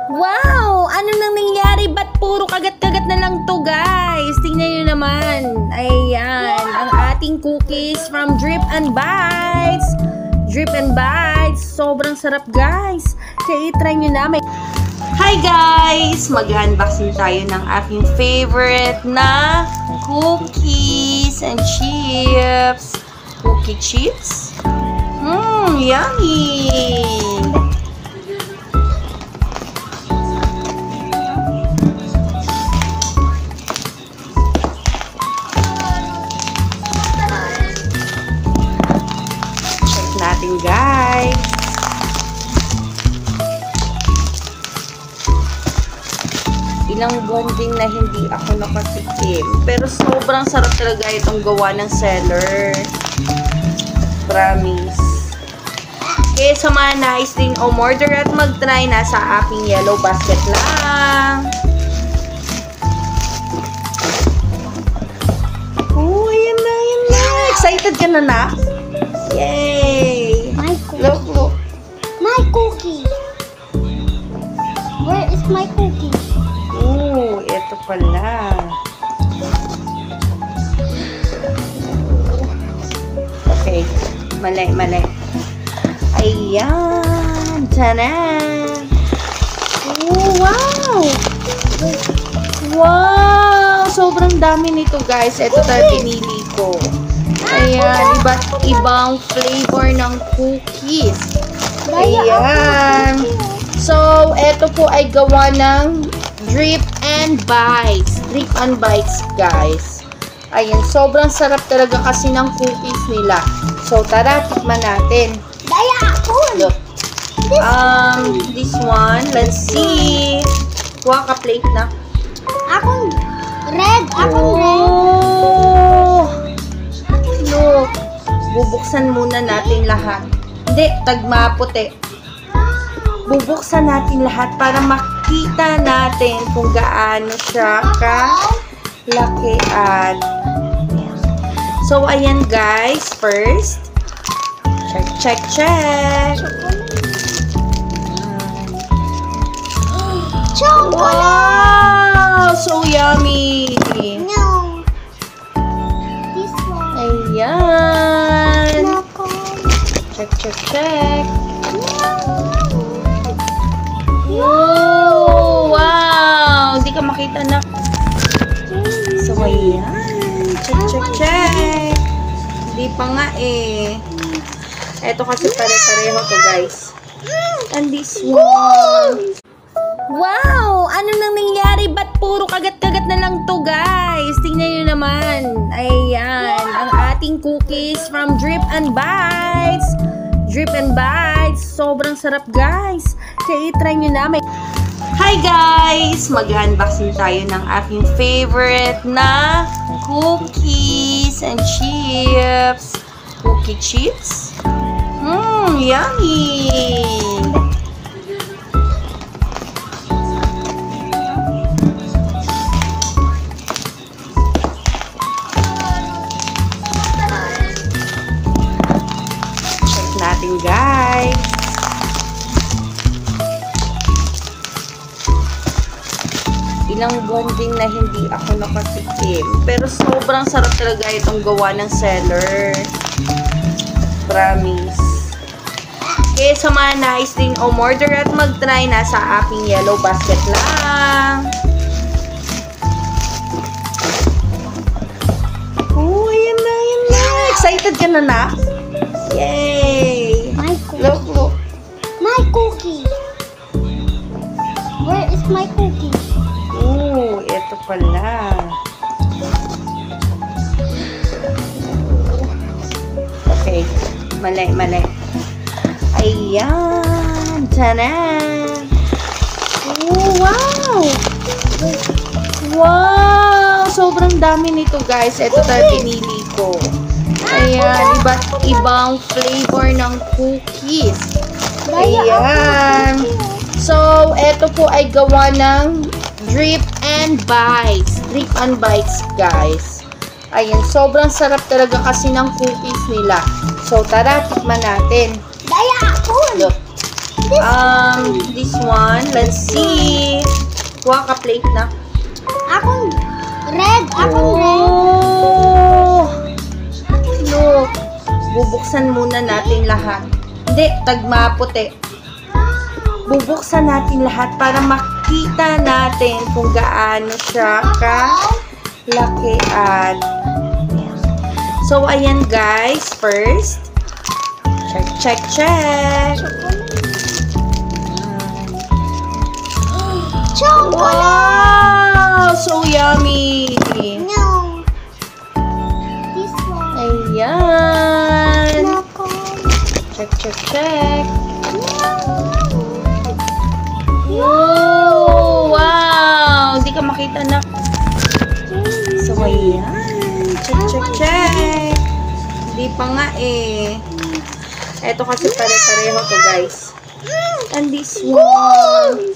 Wow! Ano nang nangyari? Ba't puro kagat-kagat na lang to, guys? Tingnan nyo naman. Ayan. Ang ating cookies from Drip and Bites. Drip and Bites. Sobrang sarap, guys. Kaya i-try nyo na. Hi, guys! Mag-unboxing tayo ng aking favorite na cookies and chips. Cookie chips? Yummy! Natin, guys. Ilang buwan din na hindi ako nakatikim. Pero sobrang sarap talaga itong gawa ng seller. Promise. Kaya sa mga nais din umorder at mag-try, nasa aking yellow basket lang. Oh, ayan na, ayan na. Excited ka na, na? Yay! My cookie. Look. My cookie. Where is my cookie? Ooh, ito pala. Okay. Mali. Ayan. Tanan! Oh, wow! Wow! Sobrang dami nito, guys. Ito tayo pinili ko. Ayan, iba't ibang flavor ng cookies. Ayan. So, ito po ay gawa ng Drip and Bites. Drip and Bites, guys. Ayan, sobrang sarap talaga kasi ng cookies nila. So, tara, tikman natin. Daya ako. Look. This one, let's see. Kuha ka plate na. Akong red. Akong red. Oh! Look, bubuksan muna natin lahat. Hindi, tagma puti. Bubuksan natin lahat para makita natin kung gaano siya kalaki at so, ayan, guys. First, check. Chocolate. Wow! So yummy! No. This one. Ayan! No. Check. Oh, wow! Hindi ka makita na. So, ayan. Check. Hindi pa nga eh. Ito kasi pare-pareho to, guys. And this one. Wow! Ano nang nangyari? Ba't puro kagat-kagat na lang to, guys? Tingnan nyo naman. Ayan. Ang ating cookies from Drip and Bites. Drip and Bites. Sobrang sarap, guys. Kaya i-try nyo na. Hi, guys! Mag-unboxing tayo ng aking favorite na cookies and chips. Cookie chips? Yummy! Natin, guys. Ilang buwan din na hindi ako nakatikim. Pero sobrang sarap talaga itong gawa ng seller. Promise. Kaya sa mga nais din umorder at mag-try, nasa aking yellow basket lang. Oh, ayan na. Excited ka na, na? Yay! My cookie. Look. My cookie. Where is my cookie? Ooh, ito pala. Okay. Mali. Ayan. Tanan! Oh, wow! Wow! Sobrang dami nito, guys. Ito tayo pinili ko. Ayan, iba't ibang flavor ng cookies. Ayan. So, ito po ay gawa ng Drip and Bites. Drip and Bites, guys. Ayan, sobrang sarap talaga kasi ng cookies nila. So, tara, tikman natin. Daya ako. Look. This one. Let's see. Kuha ka plate na. Akong red. Akong red. Oh! Look. Bubuksan muna natin lahat. Hindi, tagma puti. Bubuksan natin lahat para makita natin kung gaano siya kalaki at so, ayan guys. First, check. Chocolate. Wow! So yummy! No. This one. Ayan! Nako. Check. Oh, wow! Hindi ka makita na. So, ayan. Check. Hindi pa nga eh. Eto kasi pare-pareho to guys. And this one.